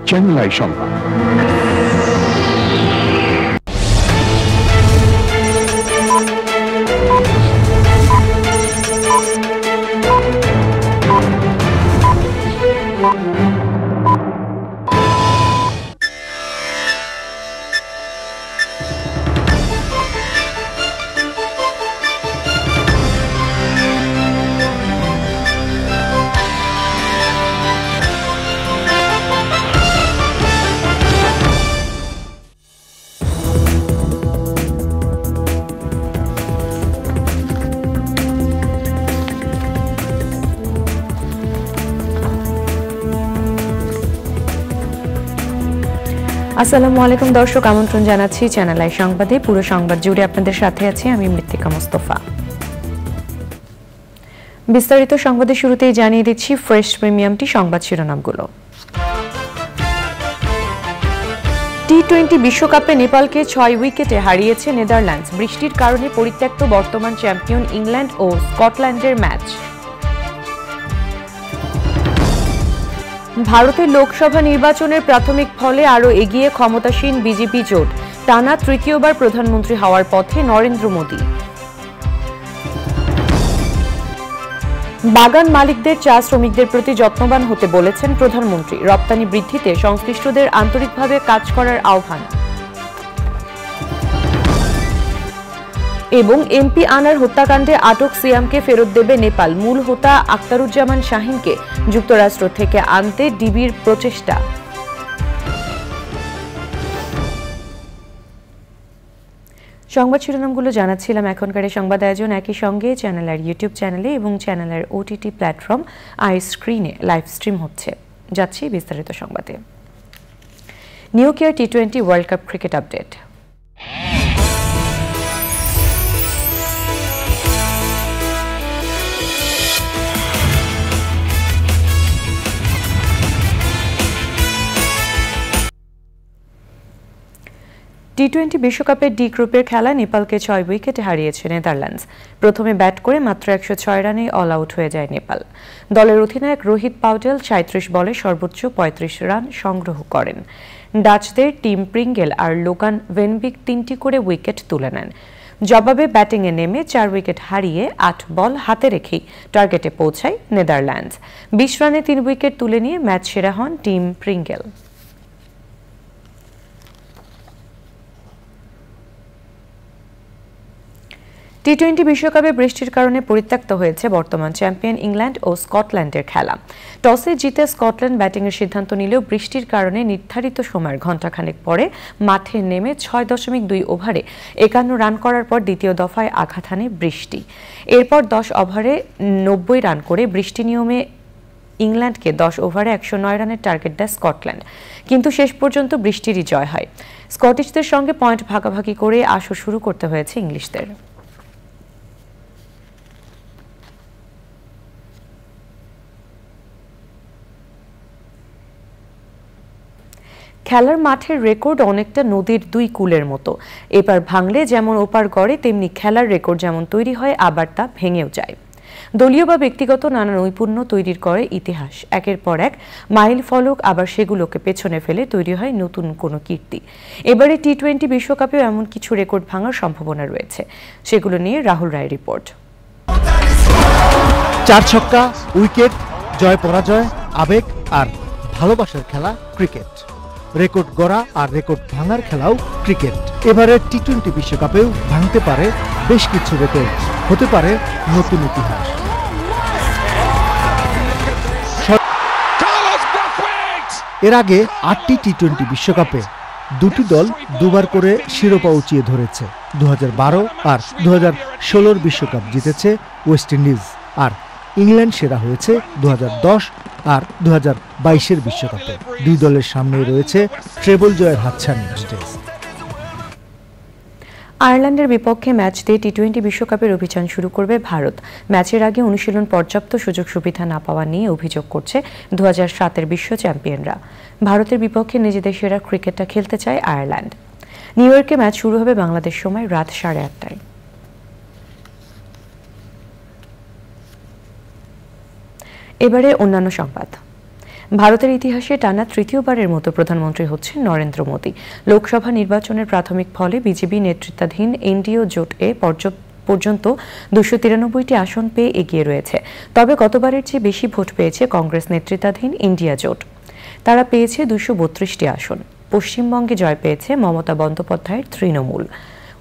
Channel I সংবাদ। আসসালামু আলাইকুম দর্শক, আমন্ত্রণ জানাচ্ছি চ্যানেল আই সংবাদে। পুরো সংবাদ জুড়ে আপনাদের সাথে আছি আমি মৃত্তিকা মোস্তফা। বিস্তারিত সংবাদের শুরুতেই জানিয়ে দিচ্ছি ফ্রেশ প্রিমিয়ামটি সংবাদ শিরোনামগুলো। টি-20 বিশ্বকাপে নেপালকে 6 উইকেটে হারিয়েছে নেদারল্যান্ডস। বৃষ্টির কারণে পরিত্যক্ত বর্তমান চ্যাম্পিয়ন ইংল্যান্ড ও স্কটল্যান্ডের ম্যাচ। ভারতের লোকসভা নির্বাচনের প্রাথমিক ফলে আরও এগিয়ে ক্ষমতাসীন বিজেপি জোট। টানা তৃতীয়বার প্রধানমন্ত্রী হওয়ার পথে নরেন্দ্র মোদী। বাগান মালিকদের চা শ্রমিকদের প্রতি যত্নবান হতে বলেছেন প্রধানমন্ত্রী। রপ্তানি বৃদ্ধিতে সংশ্লিষ্টদের আন্তরিকভাবে কাজ করার আহ্বান। এবং এমপি আনার হত্যাকাণ্ডে আটক সিয়ামকে ফেরত দেবে নেপাল। মূল হোতা আখতারুজ্জামান শাহিনকে যুক্তরাষ্ট্র থেকে আনতে ডিবির প্রচেষ্টা। সংবাদ শিরোনামগুলো জানাচ্ছিলাম। এখনকার সংবাদ আয়োজন একই সঙ্গে চ্যানেলের ইউটিউব চ্যানেলে এবং চ্যানেলের ওটিটি প্ল্যাটফর্ম আই স্ক্রিনে লাইভ স্ট্রিম হচ্ছে। যাচ্ছি বিস্তারিত সংবাদে। নিউ কেয়ার টি-20 ওয়ার্ল্ড কাপ ক্রিকেট আপডেট। টি-20 বিশ্বকাপের ডি গ্রুপের খেলা নেপালকে 6 উইকেটে হারিয়েছে নেদারল্যান্ডস। প্রথমে ব্যাট করে মাত্র 106 রানে অল আউট হয়ে যায় নেপাল। দলের অধিনায়ক রোহিত পাউডেল 37 বলে সর্বোচ্চ 35 রান সংগ্রহ করেন। ডাচদের টিম প্রিঙ্গেল আর লোগান ভেনবিক 3টি করে উইকেট তুলে নেন। জবাবে ব্যাটিংয়ে নেমে 4 উইকেট হারিয়ে 8 বল হাতে রেখেই টার্গেটে পৌঁছায় নেদারল্যান্ডস। 20 রানে 3 উইকেট তুলে নিয়ে ম্যাচ সেরা হন টিম প্রিঙ্গেল। টি-20 বিশ্বকাপে বৃষ্টির কারণে পরিত্যক্ত হয়েছে বর্তমান চ্যাম্পিয়ন ইংল্যান্ড ও স্কটল্যান্ডের খেলা। টসে জিতে স্কটল্যান্ড ব্যাটিংয়ের সিদ্ধান্ত নিলেও বৃষ্টির কারণে নির্ধারিত সময়ের ঘণ্টাখানেক পরে মাঠে নেমে 6.2 ওভারে 51 রান করার পর দ্বিতীয় দফায় আঘাত হানে বৃষ্টি। এরপর 10 ওভারে 90 রান করে বৃষ্টি নিয়মে ইংল্যান্ডকে 10 ওভারে 109 রানের টার্গেট দেয় স্কটল্যান্ড। কিন্তু শেষ পর্যন্ত বৃষ্টিরই জয় হয়। স্কটিশদের সঙ্গে পয়েন্ট ভাগাভাগি করে আসর শুরু করতে হয়েছে ইংলিশদের। খেলার মাঠের রেকর্ড অনেকটা নদীর 2 কূলের মতো। এবার ভাঙলে যেমন ওপার গড়ে, তেমনি খেলার রেকর্ড যেমন তৈরি হয় আবার তা ভেঙেও যায়। দলীয় বা ব্যক্তিগত নানা নৈপুণ্য তৈরির করে ইতিহাস। একের পর এক মাইল ফলক, আবার সেগুলোকে পেছনে ফেলে তৈরি হয় নতুন কোনো কীর্তি। এবারে টি-20 বিশ্বকাপেও এমন কিছু রেকর্ড ভাঙার সম্ভাবনা রয়েছে। সেগুলো নিয়ে রাহুল রায়ের রিপোর্ট। 4 ছক্কা, উইকেট, জয় পরাজয়, আবেগ আর ভালোবাসার খেলা ক্রিকেট। রেকর্ড গড়া আর রেকর্ড ভাঙার খেলাও ক্রিকেট। এবারে টি-20 বিশ্বকাপেও ভাঙতে পারে বেশ কিছু রেকর্ড, হতে পারে নতুন ইতিহাস। এর আগে 8টি টি-20 বিশ্বকাপে 2টি দল দুবার করে শিরোপা উঁচিয়ে ধরেছে। 2012 আর 2016 বিশ্বকাপ জিতেছে ওয়েস্ট ইন্ডিজ, আর ইংল্যান্ড সেরা হয়েছে 2010 আর 2022 বিশ্বকাপে। 2 দলের সামনে রয়েছে ট্রেবল জয়ের হাতছানি। আয়ারল্যান্ডের বিপক্ষে ম্যাচ দিয়ে টি-20 বিশ্বকাপের অভিযান শুরু করবে ভারত। ম্যাচের আগে অনুশীলন পর্যাপ্ত সুযোগ সুবিধা না পাওয়া নিয়ে অভিযোগ করছে 2007 বিশ্ব চ্যাম্পিয়নরা। ভারতের বিপক্ষে নিজেদের সেরা ক্রিকেটটা খেলতে চায় আয়ারল্যান্ড। নিউ ইয়র্কে ম্যাচ শুরু হবে বাংলাদেশ সময় রাত 8:30টায়। এবারে অন্যান্য সংবাদ। ভারতের ইতিহাসে টানা তৃতীয়বারের মতো প্রধানমন্ত্রী হচ্ছেন নরেন্দ্র মোদী। লোকসভা নির্বাচনের প্রাথমিক ফলে বিজেপি নেতৃত্বাধীন এনডিএ জোট পর্যন্ত 293টি আসন পেয়ে এগিয়ে রয়েছে। তবে গতবারের চেয়ে বেশি ভোট পেয়েছে কংগ্রেস নেতৃত্বাধীন ইন্ডিয়া জোট। তারা পেয়েছে 232টি আসন। পশ্চিমবঙ্গে জয় পেয়েছে মমতা বন্দ্যোপাধ্যায়ের তৃণমূল।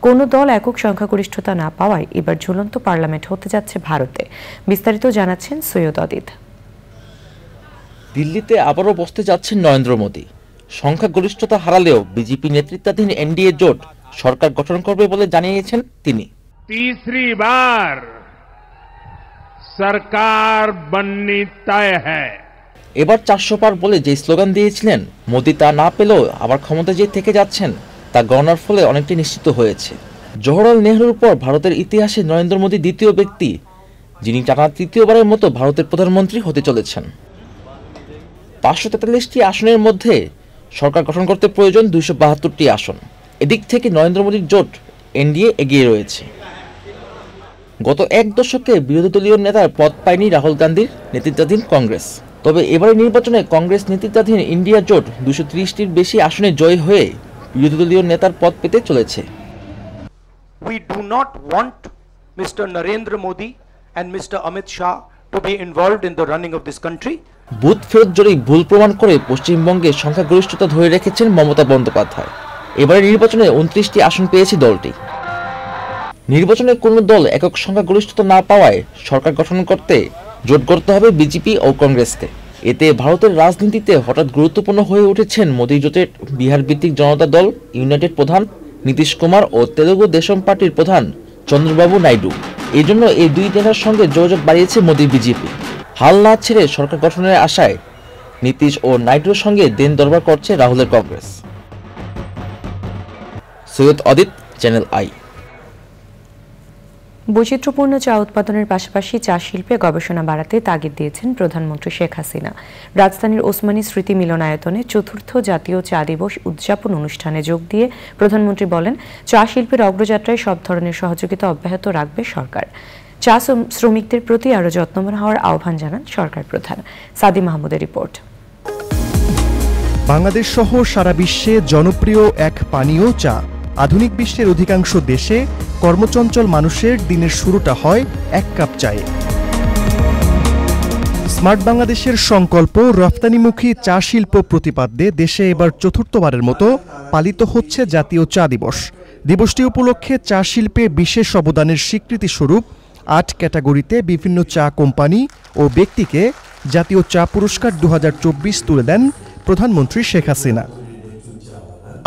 কোনো দল একক সংখ্যাগরিষ্ঠতা না পাওয়ায় এবার ঝুলন্ত পার্লামেন্ট হতে যাচ্ছে ভারতে। বিস্তারিত জানাচ্ছেন সৈয়দ অদিত। দিল্লিতে আবারও বসতে যাচ্ছেন নরেন্দ্র মোদী। সংখ্যাগরিষ্ঠতা হারালেও বিজেপি নেতৃত্বাধীন এনডিএ জোট সরকার গঠন করবে বলে জানিয়েছেন তিনি। तीसरी बार सरकार बननी तय है। এবার 400 পার বলে যে স্লোগান দিয়েছিলেন, মোদী তা না পেলেও আবার ক্ষমতা যে থেকে যাচ্ছেন তা গণনার ফলে অনেকটি নিশ্চিত হয়েছে। জওহরলাল নেহরুর পর ভারতের ইতিহাসে নরেন্দ্র মোদী দ্বিতীয় ব্যক্তি যিনি টানা তৃতীয়বারের মতো ভারতের প্রধানমন্ত্রী হতে চলেছেন। 543টি আসনের মধ্যে সরকার গঠন করতে প্রয়োজন 272টি আসন। এদিক থেকে নরেন্দ্র মোদীর জোট এনডিএ এগিয়ে রয়েছে। গত এক দশকে বিরোধী দলীয় নেতার পদ পায়নি রাহুল গান্ধীর নেতৃত্বাধীন কংগ্রেস। তবে এবারের নির্বাচনে কংগ্রেস নেতৃত্বাধীন ইন্ডিয়া জোট 230টির বেশি আসনে জয় হয়ে বিরোধী দলীয় নেতার পদ পেতে চলেছে। We do not want Mr. Narendra Modi and Mr. Amit Shah to be involved in the running of this country. Booth ফেরত জরিপ ভুল প্রমাণ করে পশ্চিমবঙ্গে সংখ্যাগরিষ্ঠতা ধরে রেখেছেন মমতা বন্দ্যোপাধ্যায়। এবারের নির্বাচনে 29টি আসন পেয়েছে দলটি। নির্বাচনে কোনো দল একক সংখ্যাগরিষ্ঠতা না পাওয়ায় সরকার গঠন করতে জোট করতে হবে বিজেপি ও কংগ্রেসকে। এতে ভারতের রাজনীতিতে হঠাৎ গুরুত্বপূর্ণ হয়ে উঠেছেন মোদী জোটের বিহার ভিত্তিক জনতা দল ইউনাইটেড প্রধান নীতিশ কুমার ও তেলুগু দেশম পার্টির প্রধান চন্দ্রবাবু নাইডু। এই জন্য এই দুই নেতার সঙ্গে যোগাযোগ বাড়িয়েছে মোদী বিজেপি। হাল না ছেড়ে সরকার গঠনের আশায় নীতিশ ও নাইডুর সঙ্গে দেন দরবার করছে রাহুলের কংগ্রেস। সৈয়দ অদিত, চ্যানেল আই। বৈচিত্র্যপূর্ণ চা উৎপাদনের পাশাপাশি চা শিল্পে গবেষণা বাড়াতে তাগিদ দিয়েছেন প্রধানমন্ত্রী শেখ হাসিনা। রাজধানীর ওসমানী স্মৃতি মিলনায়তনে চতুর্থ জাতীয় চা দিবস উদযাপন অনুষ্ঠানে যোগ দিয়ে প্রধানমন্ত্রী বলেন, চা শিল্পের অগ্রযাত্রায় সব ধরনের সহযোগিতা অব্যাহত রাখবে সরকার। চা শ্রমিকদের প্রতি আরও যত্নবান হওয়ার আহ্বান জানান সরকার প্রধান। সাদি মাহমুদের রিপোর্ট। বাংলাদেশ সহ সারা বিশ্বে জনপ্রিয় এক পানীয় চা। আধুনিক বিশ্বের অধিকাংশ দেশে কর্মচঞ্চল মানুষের দিনের শুরুটা হয় এক কাপ চায়ে। স্মার্ট বাংলাদেশের সংকল্প রফতানিমুখী চা শিল্প প্রতিপাদ্যে দেশে এবার চতুর্থবারের মতো পালিত হচ্ছে জাতীয় চা দিবস। দিবসটি উপলক্ষে চা শিল্পে বিশেষ অবদানের স্বীকৃতি স্বরূপ 8 ক্যাটাগরিতে বিভিন্ন চা কোম্পানি ও ব্যক্তিকে জাতীয় চা পুরস্কার 2024 তুলে দেন প্রধানমন্ত্রী শেখ হাসিনা।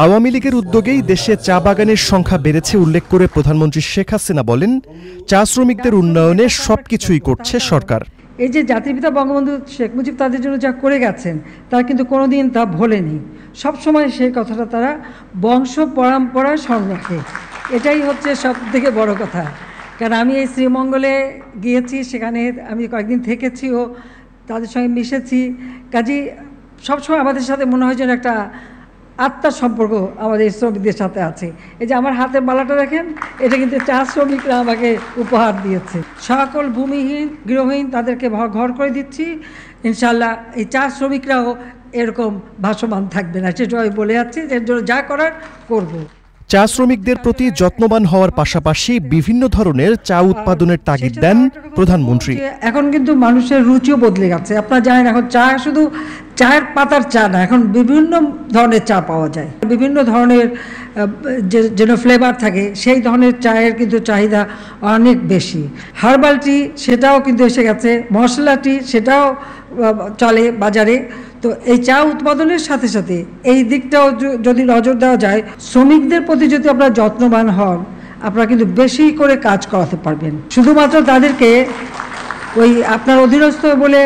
আওয়ামী লীগের উদ্যোগেই দেশে চা বাগানের সংখ্যা বেড়েছে উল্লেখ করে প্রধানমন্ত্রী শেখ হাসিনা বলেন, চা শ্রমিকদের উন্নয়নে সবকিছুই করছে সরকার। এই যে জাতির পিতা বঙ্গবন্ধু শেখ মুজিব তাদের জন্য যা করে গেছেন তারা কিন্তু কোনোদিন তা ভোলেনি। সবসময় সেই কথাটা তারা বংশ পরম্পরায় স্মরণ রাখে। এটাই হচ্ছে সব থেকে বড় কথা। কারণ আমি এই শ্রীমঙ্গলে গিয়েছি, সেখানে আমি কয়েকদিন থেকেছি ও তাদের সঙ্গে মিশেছি। কাজেই সবসময় আমাদের সাথে মনে হয় যেন একটা আত্মার সম্পর্ক আমাদের শ্রমিকদের সাথে আছে। এই যে আমার হাতের মালাটা দেখেন, এটা কিন্তু চা শ্রমিকরা আমাকে উপহার দিয়েছে। সকল ভূমিহীন গৃহহীন তাদেরকে ঘর করে দিচ্ছি। ইনশাল্লাহ এই চা শ্রমিকরাও এরকম ভাসমান থাকবে না, সেটা আমি বলে যাচ্ছি। এর জন্য যা করার করব। চা শ্রমিকদের প্রতি যত্নবান হওয়ার পাশাপাশি বিভিন্ন ধরনের চা উৎপাদনের তাগিদ দেন প্রধানমন্ত্রী। এখন কিন্তু মানুষের রুচিও বদলে গেছে। আপনারা জানেন, এখন চা শুধু চায়ের পাতার চা না, এখন বিভিন্ন ধরনের চা পাওয়া যায়। বিভিন্ন ধরনের যেন ফ্লেভার থাকে সেই ধরনের চায়ের কিন্তু চাহিদা অনেক বেশি। হার্বাল টি সেটাও কিন্তু এসে গেছে, মশলা টি সেটাও চলে বাজারে। তো এই চা উৎপাদনের সাথে সাথে এই দিকটাও যদি নজর দেওয়া যায়, শ্রমিকদের প্রতি যদি আপনারা যত্নবান হন, আপনারা কিন্তু বেশি করে কাজ করাতে পারবেন। শুধুমাত্র তাদেরকে ওই আপনার অধীনস্থ বলে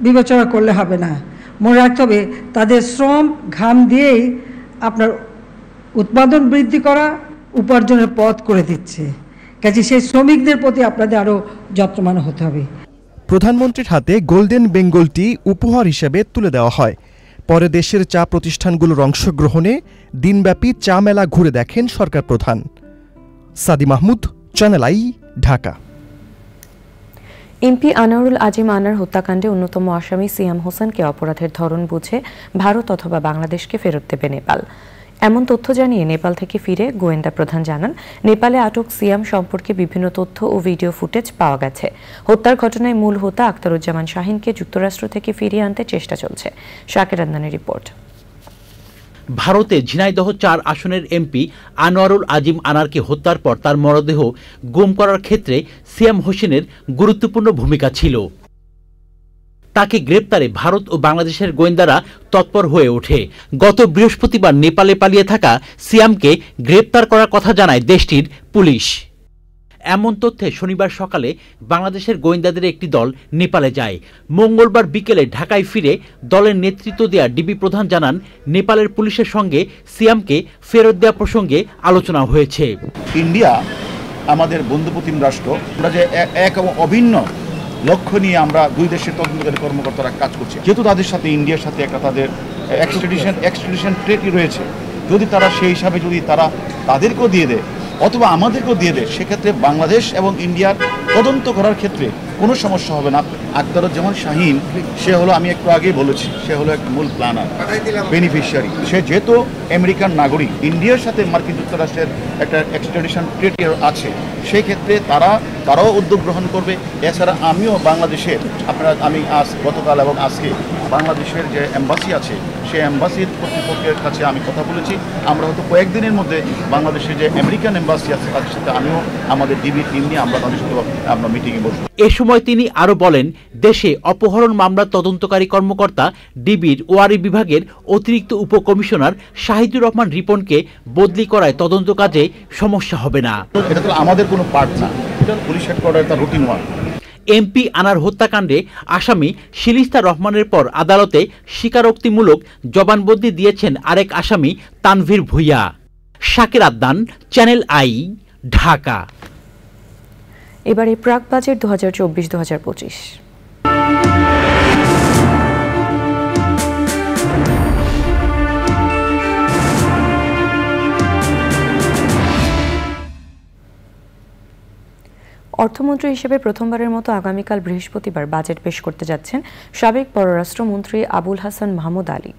বিবেচনা করলে হবে না। মনে রাখতে হবে তাদের শ্রম ঘাম দিয়েই আপনার উৎপাদন বৃদ্ধি করা উপার্জনের পথ করে দিচ্ছে। কাজে সেই শ্রমিকদের প্রতি আপনাদের আরও যত্নবান হতে হবে। প্রধানমন্ত্রীর হাতে গোল্ডেন বেঙ্গল টি উপহার হিসেবে তুলে দেওয়া হয়। পরে দেশের চা প্রতিষ্ঠানগুলোর অংশগ্রহণে দিনব্যাপী চা মেলা ঘুরে দেখেন সরকার প্রধান। Sadi Mahmud, Channel i, Dhaka. MP Anwarul Azim Anar হত্যাকাণ্ডে অন্যতম আসামি সিয়াম হোসেনকে অপরাধের ধরন বুঝে ভারত অথবা বাংলাদেশকে ফেরত দেবে নেপাল। এমন তথ্য জানিয়ে নেপাল থেকে ফিরে গোয়েন্দা প্রধান জানান, নেপালে আটক সিয়াম সম্পর্কে বিভিন্ন তথ্য ও ভিডিও ফুটেজ পাওয়া গেছে। হত্যার ঘটনায় মূল হোতা আখতারুজ্জামান শাহিনকে যুক্তরাষ্ট্র থেকে ফিরিয়ে আনতে চেষ্টা চলছে। শাকির আদনানের রিপোর্ট। ভারতে ঝিনাইদহ ৪ আসনের এমপি আনোয়ারুল আজিম আনারকে হত্যার পর তার মরদেহ গুম করার ক্ষেত্রে সিয়াম হোসেনের গুরুত্বপূর্ণ ভূমিকা ছিল। তাকে গ্রেপ্তারে ভারত ও বাংলাদেশের গোয়েন্দারা তৎপর হয়ে ওঠে। গত বৃহস্পতিবার নেপালে পালিয়ে থাকা সিয়ামকে গ্রেপ্তার করার কথা জানায় দেশটির পুলিশ। এমন তথ্যে শনিবার সকালে বাংলাদেশের গোয়েন্দাদের একটি দল নেপালে যায়। মঙ্গলবার বিকেলে ঢাকায় ফিরে দলের নেতৃত্ব দেয়া ডিবি প্রধান জানান, নেপালের পুলিশের সঙ্গে সিয়ামকে ফেরত দেওয়া প্রসঙ্গে আলোচনা হয়েছে। ইন্ডিয়া আমাদের বন্ধুপ্রতিম রাষ্ট্র, আমরা যে এক এবং অভিন্ন লক্ষ্য নিয়ে আমরা দুই দেশের তদন্তকারী কর্মকর্তারা কাজ করছি। যেহেতু তাদের সাথে ইন্ডিয়ার সাথে একটা তাদের এক্সট্রাডিশন ট্রিটি রয়েছে, যদি তারা সেই হিসাবে যদি তারা তাদেরকেও দিয়ে দেয় অথবা আমাদেরকেও দিয়ে দেয়, সেক্ষেত্রে বাংলাদেশ এবং ইন্ডিয়ার তদন্ত করার ক্ষেত্রে কোনো সমস্যা হবে না। আখতারুজ্জামান শাহিন সে হলো, আমি একটু আগেই বলেছি, সে হলো এক মূল প্ল্যানার, বেনিফিশিয়ারি। সে যেহেতু আমেরিকান নাগরিক, ইন্ডিয়ার সাথে মার্কিন যুক্তরাষ্ট্রের একটা এক্সট্রাডিশন ট্রিটি আছে, সেই ক্ষেত্রে তারাও উদ্যোগ গ্রহণ করবে। এছাড়া আমিও বাংলাদেশের আমি গতকাল এবং আজকে বাংলাদেশের যে এম্বাসি আছে সেই এম্বাসির কর্তৃপক্ষের কাছে আমি কথা বলেছি। আমরা হয়তো কয়েকদিনের মধ্যে বাংলাদেশের যে আমেরিকান এম্বাসি আছে তাদের সাথে আমিও আমাদের ডিবি টিম নিয়ে আমরা তাদের সাথে আমরা মিটিংয়ে বসবো। এ সময় তিনি আরো বলেন, দেশে অপহরণ মামলার তদন্তকারী কর্মকর্তা ডিবির ওয়ারি বিভাগের অতিরিক্ত উপকমিশনার শাহিদুর রহমান রিপনকে বদলি করায় তদন্ত কাজে সমস্যা হবে না। এটা তো আমাদের কোনো পার্ট না, এটা পুলিশ হেডকোয়ার্টার তার রুটিন ওয়ার্ক। এমপি আনার হত্যাকাণ্ডে আসামি শিলিস্তা রহমানের পর আদালতে স্বীকারোক্তিমূলক জবানবন্দি দিয়েছেন আরেক আসামি তানভীর ভুইয়া। Shakir Adnan, Channel i, Dhaka. এবারে প্রাক বাজেট 2024-2025। অর্থমন্ত্রী হিসেবে প্রথমবারের মতো আগামীকাল বৃহস্পতিবার বাজেট পেশ করতে যাচ্ছেন সাবেক পররাষ্ট্রমন্ত্রী আবুল হাসান মাহমুদ আলী।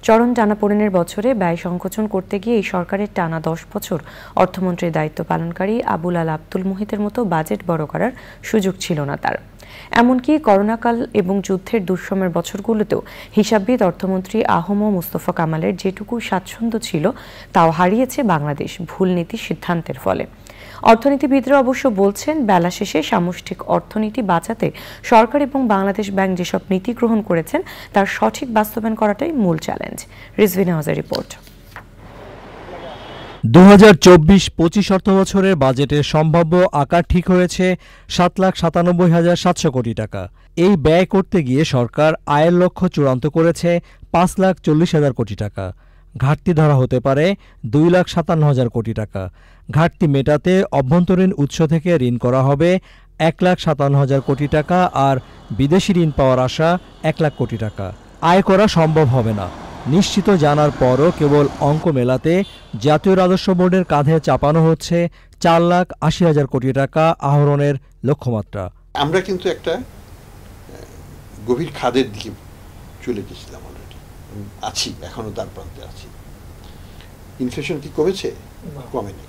চরম টানাপোড়েনের বছরে ব্যয় সংকোচন করতে গিয়ে এই সরকারের টানা 10 বছর অর্থমন্ত্রীর দায়িত্ব পালনকারী আবুল আল আব্দুল মুহিতের মতো বাজেট বড় করার সুযোগ ছিল না তার। এমনকি করোনাকাল এবং যুদ্ধের দুঃসময়ের বছরগুলোতেও হিসাববিদ অর্থমন্ত্রী আহম মুস্তফা কামালের যেটুকু স্বাচ্ছন্দ্য ছিল তাও হারিয়েছে বাংলাদেশ ভুল নীতি সিদ্ধান্তের ফলে। অর্থনীতিবিদরা অবশ্য বলছেন, বেলা শেষে সামষ্টিক অর্থনীতি বাঁচাতে সরকার এবং বাংলাদেশ ব্যাংক যেসব নীতি গ্রহণ করেছেন তার সঠিক বাস্তবায়ন করাটাই মূল চ্যালেঞ্জ। রিজভিনা হাজার রিপোর্ট। 2024-25 অর্থবছরের বাজেটের সম্ভাব্য আকার ঠিক হয়েছে 7,97,700 কোটি টাকা। এই ব্যয় করতে গিয়ে সরকার আয়ের লক্ষ্য চূড়ান্ত করেছে 5,40,000 কোটি টাকা। ঘাটতি ধরা হতে পারে 2,57,000 কোটি টাকা। ঘাটতি মেটাতে অভ্যন্তরীণ উৎস থেকে ঋণ করা হবে 1,57,000 কোটি টাকা, আর বিদেশি ঋণ পাওয়ার আশা 1 লাখ কোটি টাকা। আয় করা সম্ভব হবে না নিশ্চিত জানার পরও কেবল অঙ্ক মেলাতে জাতীয় রাজস্ব বোর্ডের কাঁধে চাপানো হচ্ছে 4,80,000 কোটি টাকা আহরণের লক্ষ্যমাত্রা। আমরা কিন্তু একটা গভীর খাদের দিকে চলে গেছিলাম, অলরেডি আছি, এখনো তার প্রান্তে আছি। ইনফ্লেশন কি কমেছে? কমেনি।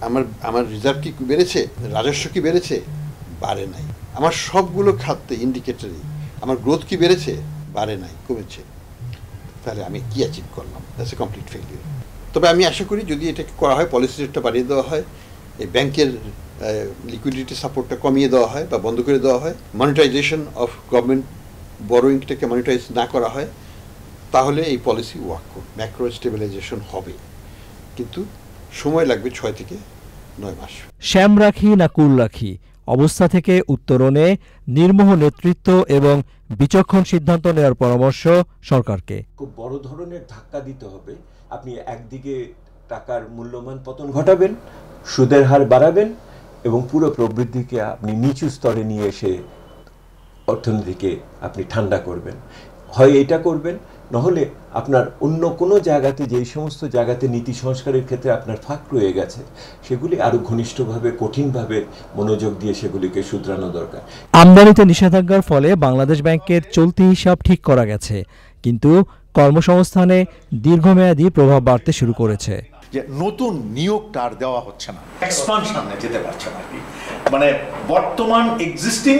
আমার রিজার্ভ কি বেড়েছে? রাজস্ব কি বেড়েছে? বাড়ে নাই। আমার সবগুলো খাতে ইন্ডিকেটরই আমার গ্রোথ কি বেড়েছে? বাড়ে নাই, কমেছে। তাহলে আমি কি অ্যাচিভ করলাম? That's a complete failure. তবে আমি আশা করি যদি এটাকে করা হয়, পলিসি রেটটা বাড়িয়ে দেওয়া হয়, এই ব্যাংকের লিকুইডিটি সাপোর্টটা কমিয়ে দেওয়া হয় বা বন্ধ করে দেওয়া হয়, মনিটাইজেশন অফ গভর্নমেন্ট বরোয়িংটাকে মনিটাইজ না করা হয়, তাহলে এই পলিসি ওয়ার্ক করবে, ম্যাক্রো স্টেবিলাইজেশন হবে। কিন্তু সময় লাগবে 6 থেকে 9 মাস। শ্যাম রাখি না কুল রাখি অবস্থা থেকে উত্তরণে নির্মোহ নেতৃত্ব এবং বিচক্ষণ সিদ্ধান্ত নেওয়ার পরামর্শ সরকারকে। খুব বড় ধরনের ধাক্কা দিতে হবে। আপনি একদিকে টাকার মূল্যমান পতন ঘটাবেন, সুদের হার বাড়াবেন এবং পুরো প্রবৃদ্ধিকে আপনি নিচু স্তরে নিয়ে এসে অর্থনীতিকে আপনি ঠান্ডা করবেন। হয় এটা করবেন, নহলে আপনার অন্য কোনো জায়গাতে যেই সমস্ত জায়গাতে নীতি সংস্কারের ক্ষেত্রে আপনার ফাঁক রয়ে গেছে সেগুলি আরো ঘনিষ্ঠভাবে কঠিনভাবে মনোযোগ দিয়ে সেগুলিকে শুধরানো দরকার। আমদানিতে নিষেধাজ্ঞার ফলে বাংলাদেশ ব্যাংকের চলতি হিসাব ঠিক করা গেছে, কিন্তু কর্মসংস্থানে দীর্ঘমেয়াদী প্রভাব বাড়তে শুরু করেছে। যে নতুন নিয়োগটা আর দেওয়া হচ্ছে না, এক্সপানশনে যেতে পারছে না। মানে বর্তমান এক্সিস্টিং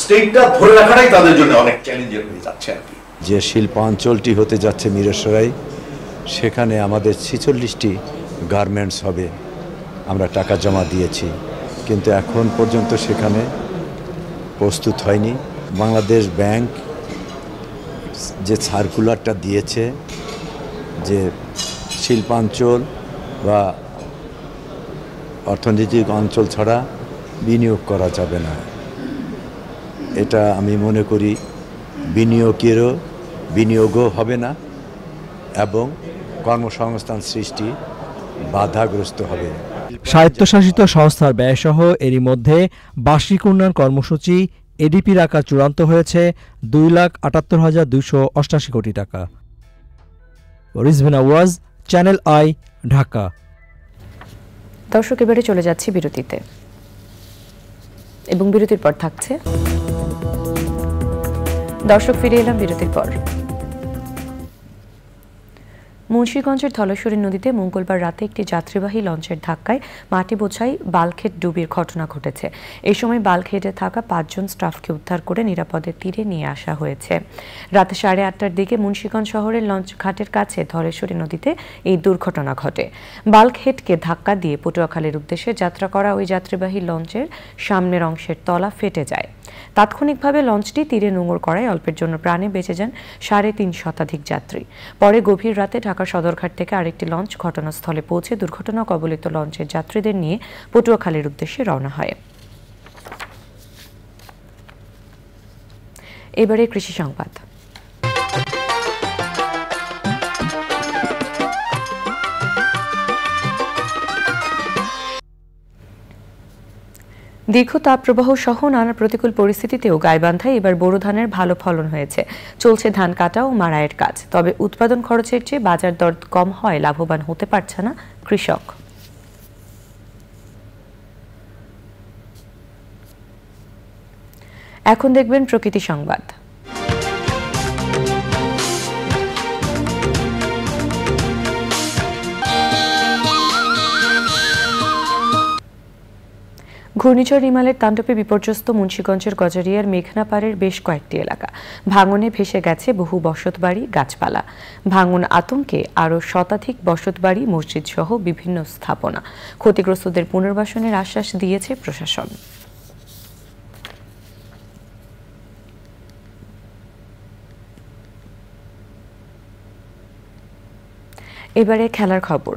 স্টেটটা ধরে রাখাটাই তাদের জন্য অনেক চ্যালেঞ্জের হয়ে যাচ্ছে আর কি। যে শিল্পাঞ্চলটি হতে যাচ্ছে মিরসরাই, সেখানে আমাদের 46টি গার্মেন্টস হবে। আমরা টাকা জমা দিয়েছি, কিন্তু এখন পর্যন্ত সেখানে প্রস্তুত হয়নি। বাংলাদেশ ব্যাংক যে সার্কুলারটা দিয়েছে যে শিল্পাঞ্চল বা অর্থনৈতিক অঞ্চল ছাড়া বিনিয়োগ করা যাবে না, এটা আমি মনে করি বিনিয়োগও হবে না এবং কর্মসংস্থান সৃষ্টি বাধাগ্রস্ত হবে। স্বায়ত্তশাসিত সংস্থার ব্যয়সহ এরই মধ্যে বার্ষিক উন্নয়ন কর্মসূচি এডিপির আকার চূড়ান্ত হয়েছে 2,78,288 কোটি টাকা। রিজভিনা ওয়াজ, চ্যানেল আই, ঢাকা। দর্শক, এবারে চলে যাচ্ছি বিরতিতে এবং বিরতির পর থাকছে। দর্শক, ফিরে এলাম বিরতির পর। মুন্সিগঞ্জের ধলেশ্বরী নদীতে মঙ্গলবার রাতে একটি যাত্রীবাহী লঞ্চের ধাক্কায় মাটি বোঝাই বাল্কহেড ডুবির ঘটনা ঘটেছে। এই সময় বাল্কহেডে থাকা 5 জন স্টাফকে উদ্ধার করে নিরাপদে তীরে নিয়ে আসা হয়েছে। রাতে 8:30টার দিকে মুন্সিগঞ্জ শহরের লঞ্চ ঘাটের কাছে ধলেশ্বরী নদীতে এই দুর্ঘটনা ঘটে। বাল্কহেডকে ধাক্কা দিয়ে পটুয়াখালীর উদ্দেশ্যে যাত্রা করা ওই যাত্রীবাহী লঞ্চের সামনের অংশের তলা ফেটে যায়। তাৎক্ষণিকভাবে লঞ্চটি তীরে নোঙর করায় অল্পের জন্য প্রাণে বেঁচে যান 3.5 শতাধিক যাত্রী। পরে গভীর রাতে ঢাকা সদরঘাট থেকে আরেকটি লঞ্চ ঘটনাস্থলে পৌঁছে দুর্ঘটনা কবলিত লঞ্চের যাত্রীদের নিয়ে পটুয়াখালীর উদ্দেশ্যে রওনা হয়। এবারে কৃষি সংবাদ। দীর্ঘ তাপপ্রবাহ সহ নানা প্রতিকূল পরিস্থিতিতেও গাইবান্ধায় এবার বোরো ধানের ভালো ফলন হয়েছে। চলছে ধান কাটা ও মাড়াইয়ের কাজ। তবে উৎপাদন খরচের চেয়ে বাজার দর কম হয় লাভবান হতে পারছে না কৃষক। এখন দেখবেন প্রকৃতি সংবাদ। ঘূর্ণিঝড় রিমালের তাণ্ডবে বিপর্যস্ত মুন্সিগঞ্জের গজারিয়ার মেঘনাপাড়ের বেশ কয়েকটি এলাকা। ভাঙনে ভেসে গেছে বহু বসতবাড়ি, গাছপালা। ভাঙন আতঙ্কে আরও শতাধিক বসতবাড়ি, মসজিদ সহ বিভিন্ন স্থাপনা। ক্ষতিগ্রস্তদের পুনর্বাসনের আশ্বাস দিয়েছে প্রশাসন। এবারে খেলার খবর।